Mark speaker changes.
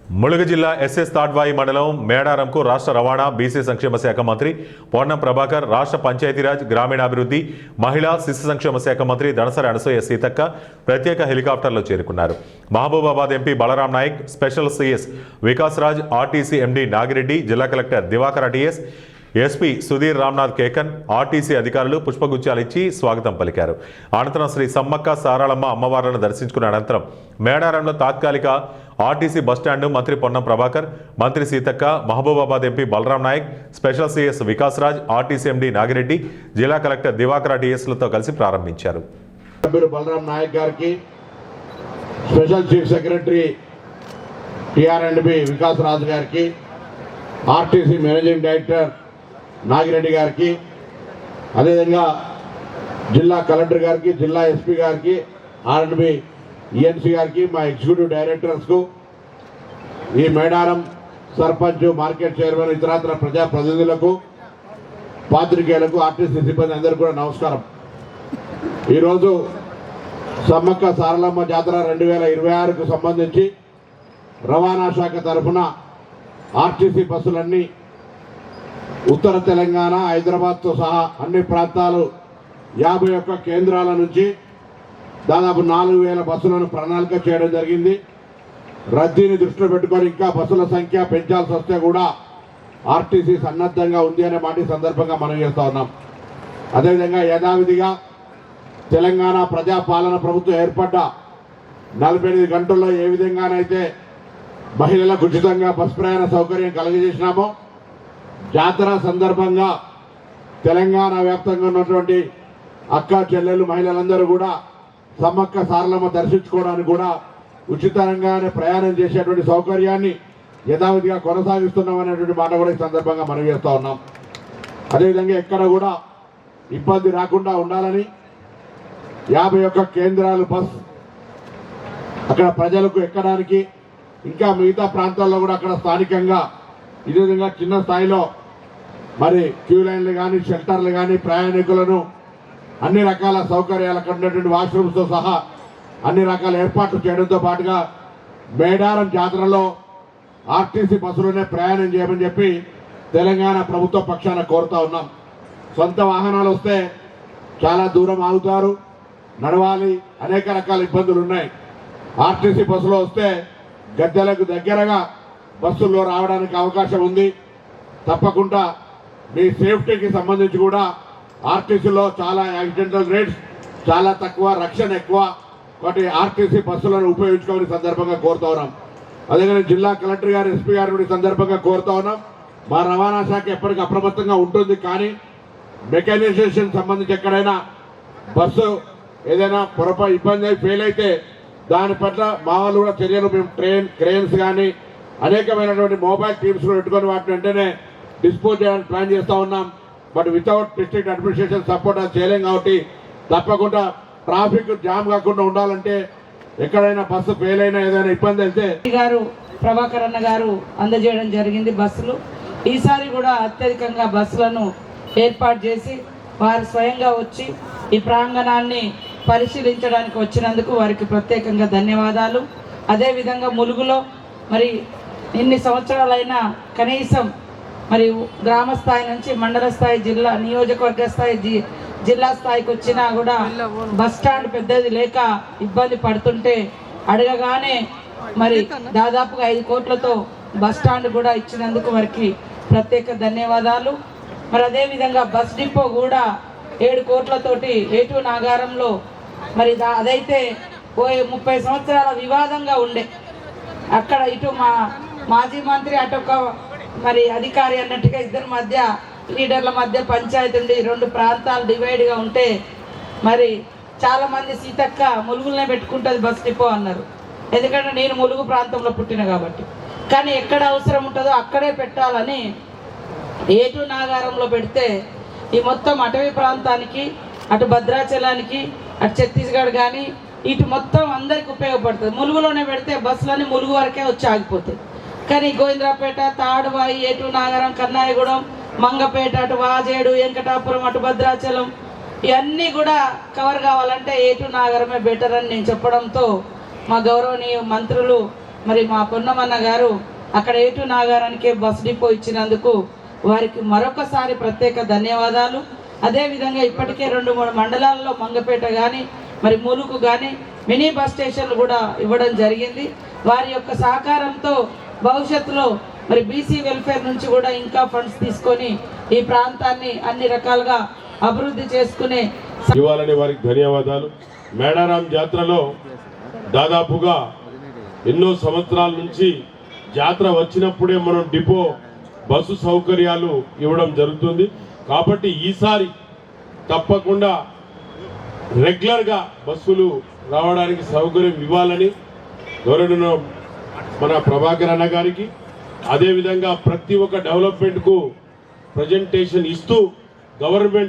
Speaker 1: ములుగు జిల్లా ఎస్ఎస్ తాడ్వాయి మండలం మేడారంకు రాష్ట్ర రవాణా బీసీ సంక్షేమ శాఖ మంత్రి పొన్నం ప్రభాకర్, రాష్ట్ర పంచాయతీరాజ్ గ్రామీణాభివృద్ధి మహిళా శిశు సంక్షేమ శాఖ మంత్రి దనసరి అనసూయ సీతక్క ప్రత్యేక హెలికాప్టర్లో చేరుకున్నారు. Mahabubabad MP Balaram Naik, special CS Vikas Raj, RTC MD Nagi Reddy, జిల్లా collector Divakar TS, SP Sudhir Ramnath Kekan, RTC అధికారులు పుష్పగుచ్చాలిచ్చి స్వాగతం పలికారు. అనంతరం శ్రీ సమ్మక్క సారాళమ్మ అమ్మవార్లను దర్శించుకున్న అనంతరం మేడారంలో తాత్కాలిక ఆర్టీసీ బస్టాండ్ను మంత్రి పొన్నం ప్రభాకర్, మంత్రి Seethakka, Mahabubabad MP Balaram Naik, special CS Vikas Raj, RTC MD Nagi Reddy, జిల్లా కలెక్టర్ దివాకర్ టీఎస్లతో కలిసి ప్రారంభించారు.
Speaker 2: బలరాం నాయక్ గారికి, special chief secretary TR and B Vikas Raj గారికి, ఆర్టీసీ మేనేజింగ్ డైరెక్టర్ నాగిరెడ్డి గారికి, అదేవిధంగా జిల్లా కలెక్టర్ గారికి, జిల్లా ఎస్పీ గారికి, ఆర్ఎండ్బి ఈఎన్సీ గారికి, మా ఎగ్జిక్యూటివ్ డైరెక్టర్స్కు, ఈ మేడారం సర్పంచ్, మార్కెట్ చైర్మన్, ఇతరత్ర ప్రజాప్రతినిధులకు, పాత్రికేయులకు, ఆర్టీసీ సిబ్బంది అందరికీ కూడా నమస్కారం. ఈరోజు సమ్మక్క సారలమ్మ జాతర 2026కు సంబంధించి రవాణా శాఖ తరఫున ఆర్టీసీ బస్సులన్నీ ఉత్తర తెలంగాణ, హైదరాబాద్తో సహా అన్ని ప్రాంతాలు 51 కేంద్రాల నుంచి దాదాపు 4000 బస్సులను ప్రణాళిక చేయడం జరిగింది. రద్దీని దృష్టిలో పెట్టుకొని ఇంకా బస్సుల సంఖ్య పెంచాల్సి వస్తే కూడా ఆర్టీసీ సన్నద్ధంగా ఉంది అనే మాట సందర్భంగా మనం చేస్తూ ఉన్నాం. అదేవిధంగా యథావిధిగా తెలంగాణ ప్రజాపాలన ప్రభుత్వం ఏర్పడ్డ 48 గంటల్లో ఏ విధంగానైతే మహిళలకు ఉచితంగా బస్ ప్రయాణ సౌకర్యం కలుగజేసినామో, జాతర సందర్భంగా తెలంగాణ వ్యాప్తంగా ఉన్నటువంటి అక్క చెల్లెలు మహిళలందరూ కూడా సమ్మక్క సారలమ్మ దర్శించుకోవడానికి కూడా ఉచితంగానే ప్రయాణం చేసేటువంటి సౌకర్యాన్ని యథావిధిగా కొనసాగిస్తున్నాం అనేటువంటి మాట కూడా ఈ సందర్భంగా మనం చేస్తూ ఉన్నాం. అదేవిధంగా ఎక్కడ కూడా ఇబ్బంది రాకుండా ఉండాలని 51 కేంద్రాలు బస్ అక్కడ ప్రజలకు ఎక్కడానికి, ఇంకా మిగతా ప్రాంతాల్లో కూడా అక్కడ స్థానికంగా ఇదే విధంగా చిన్న స్థాయిలో మరి క్యూ లైన్లు కానీ, షెల్టర్లు కానీ, ప్రయాణికులను అన్ని రకాల సౌకర్యాలు అక్కడ ఉన్నటువంటి వాష్రూమ్స్తో సహా అన్ని రకాల ఏర్పాట్లు చేయడంతో పాటుగా మేడారం జాతరలో ఆర్టీసీ బస్సులోనే ప్రయాణం చేయమని చెప్పి తెలంగాణ ప్రభుత్వ పక్షాన కోరుతా ఉన్నాం. సొంత వాహనాలు వస్తే చాలా దూరం ఆగుతారు, నడవాలి, అనేక రకాల ఇబ్బందులు ఉన్నాయి. ఆర్టీసీ బస్సులో వస్తే గద్దెలకు దగ్గరగా బస్సుల్లో రావడానికి అవకాశం ఉంది. తప్పకుండా మీ సేఫ్టీకి సంబంధించి కూడా ఆర్టీసీలో చాలా యాక్సిడెంటల్ రేట్స్ చాలా తక్కువ, రక్షణ ఎక్కువ, కాబట్టి ఆర్టీసీ బస్సులను ఉపయోగించుకోవాలని సందర్భంగా కోరుతా ఉన్నాం. అదేవిధంగా జిల్లా కలెక్టర్ గారు, ఎస్పీ గారు సందర్భంగా కోరుతా ఉన్నాం. మా రవాణా శాఖ ఎప్పటికీ అప్రమత్తంగా ఉంటుంది, కానీ మెకానైజేషన్ సంబంధించి ఎక్కడైనా బస్సు ఏదైనా ఇబ్బంది అయి ఫెయిల్ అయితే దాని పట్ల మా వాళ్ళు కూడా చర్యలు, మేము క్రేన్స్ కానీ అనేకమైనటువంటి మొబైల్ టీమ్స్ కూడా పెట్టుకొని వాటిని వెంటనే డిస్పోజ్ చేయడానికి ప్లాన్ చేస్తూ ఉన్నాం. But without district administration support అది చేయలేం. కాబట్టి తప్పకుండా ట్రాఫిక్ జామ్ కాకుండా ఉండాలంటే ఎక్కడైనా బస్సు ఫెయిల్ అయినా ఏదైనా ఇబ్బంది అయితే
Speaker 3: గారు ప్రభాకర్ అన్న గారు అందజేయడం జరిగింది బస్సులు. ఈసారి కూడా అత్యధికంగా బస్సులను ఏర్పాటు చేసి వారు స్వయంగా వచ్చి ఈ ప్రాంగణాన్ని పరిశీలించడానికి వచ్చినందుకు వారికి ప్రత్యేకంగా ధన్యవాదాలు. అదేవిధంగా ములుగులో మరి ఇన్ని సంవత్సరాలైనా కనీసం మరి గ్రామ స్థాయి నుంచి మండల స్థాయి, జిల్లా, నియోజకవర్గ స్థాయి, జిల్లా స్థాయికి వచ్చినా కూడా బస్ స్టాండ్ పెద్దది లేక ఇబ్బంది పడుతుంటే అడగగానే మరి దాదాపుగా 5 కోట్లతో బస్ స్టాండ్ కూడా ఇచ్చినందుకు వారికి ప్రత్యేక ధన్యవాదాలు. మరి అదేవిధంగా బస్ డిపో కూడా 7 కోట్లతోటి ఏటూ నాగారంలో మరి అదైతే 30 సంవత్సరాల వివాదంగా ఉండే, అక్కడ ఇటు మా మాజీ మంత్రి అటొక మరి అధికారి అన్నట్టుగా ఇద్దరి మధ్య, లీడర్ల మధ్య పంచాయతీ ఉండి 2 ప్రాంతాలు డివైడ్గా ఉంటే మరి చాలామంది సీతక్క ములుగులనే పెట్టుకుంటుంది బస్ డిపో అన్నారు. ఎందుకంటే నేను ములుగు ప్రాంతంలో పుట్టిన కాబట్టి. కానీ ఎక్కడ అవసరం ఉంటుందో అక్కడే పెట్టాలని ఏటూ నాగారంలో పెడితే ఈ మొత్తం అటవీ ప్రాంతానికి, అటు భద్రాచలానికి, అటు ఛత్తీస్గఢ్ కానీ ఇటు మొత్తం అందరికి ఉపయోగపడుతుంది. ములుగులోనే పెడితే బస్సులన్నీ ములుగు వరకే వచ్చి ఆగిపోతాయి. కానీ గోవింద్రాపేట, తాడువాయి, ఏటూ నాగారం, కన్నాయగూడెం, మంగపేట, అటు వాజేడు, వెంకటాపురం, అటు భద్రాచలం ఇవన్నీ కూడా కవర్ కావాలంటే ఏటూ నాగారమే బెటర్ అని నేను చెప్పడంతో మా గౌరవనీయ మంత్రులు మరి మా పొన్నమన్న గారు అక్కడ ఏటు నాగారానికే బస్ డిపో ఇచ్చినందుకు వారికి మరొకసారి ప్రత్యేక ధన్యవాదాలు. అదేవిధంగా ఇప్పటికే 2-3 మండలాల్లో మంగపేట కానీ మరి ములుగు కానీ మినీ బస్ స్టేషన్లు కూడా ఇవ్వడం జరిగింది. వారి యొక్క సహకారంతో భవిష్యత్తులో మరి బీసీ వెల్ఫేర్ నుంచి కూడా ఇంకా ఫండ్స్ తీసుకొని ఈ ప్రాంతాన్ని అన్ని రకాలుగా అభివృద్ధి చేసుకునే
Speaker 4: ఇవ్వాలని వారికి ధన్యవాదాలు. మేడారం జాతరలో దాదాపుగా ఎన్నో సంవత్సరాల నుంచి జాతర వచ్చినప్పుడే మనం డిపో బస్సు సౌకర్యాలు ఇవ్వడం జరుగుతుంది. కాబట్టి ఈసారి తప్పకుండా రెగ్యులర్గా బస్సులు రావడానికి సౌకర్యం ఇవ్వాలని గౌరవ మన ప్రభాకర్ అన్న గారికి, అదేవిధంగా ప్రతి ఒక్క డెవలప్మెంట్కు ప్రజెంటేషన్ ఇస్తూ గవర్నమెంట్